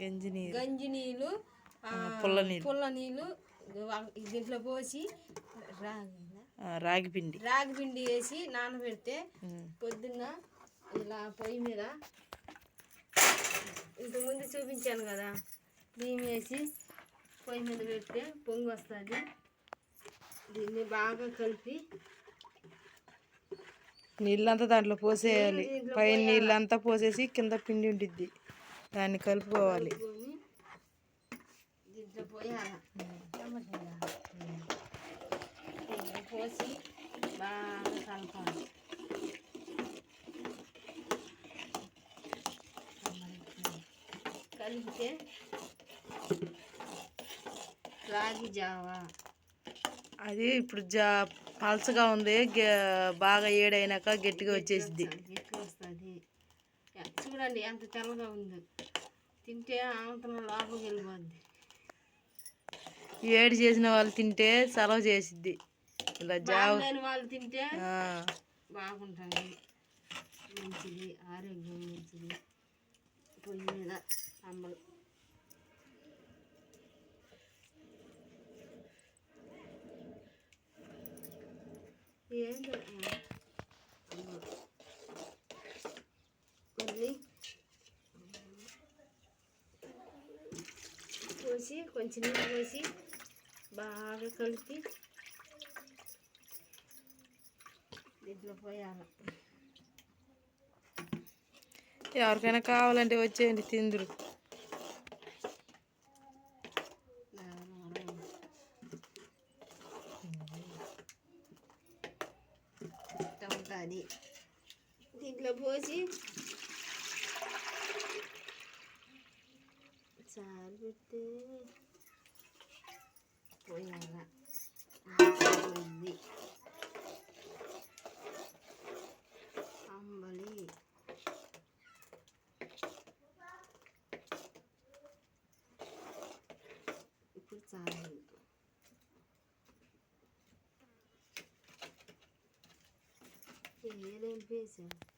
గంజి నీళ్ళు, పుల్ల నీళ్ళు దీంట్లో పోసి రాగి పిండి వేసి నానబెడితే పొద్దున్న ఇలా పొయ్యి మీద ఇంతకుముందు చూపించాను కదా, బియ్యం వేసి పొయ్యి మీద పెడితే పొంగు వస్తుంది. దీన్ని బాగా కలిపి నీళ్ళంతా దాంట్లో పోసేయాలి. పైన నీళ్ళంతా పోసేసి కింద పిండి ఉండిద్ది, దాన్ని కలుపుకోవాలి. దీంట్లో పోయాలి, పోసి బాగా కలపాలి. కలిపితే రాగి జావా. అది ఇప్పుడు పలచగా ఉంది, బాగా ఏడైనాక గట్టిగా వచ్చేసిద్ది. గట్టిగా వస్తుంది. చూడండి ఎంత తెల్లగా ఉంది. తింటే ఆంతరం లోపలికి వెళ్ళిపోద్ది. ఏడు చేసిన వాళ్ళు తింటే సలవ చేసిద్ది. ఇలా జావ వాళ్ళు తింటే బాగుంటుంది, మంచిది, ఆరోగ్యం మంచిది. పొయ్యి మీద అంబలి మళ్ళీ పోసి కొంచెం నీళ్ళు పోసి బాగా కలిపి దీంట్లో పోయాలి. ఎవరికైనా కావాలంటే వచ్చేయండి, తిందురు. ఉంటుంది. దీంట్లో పోసి చారు పెడితే పోయాల అంబలి. ఇప్పుడు చాలు. ఏదేం పేసాను.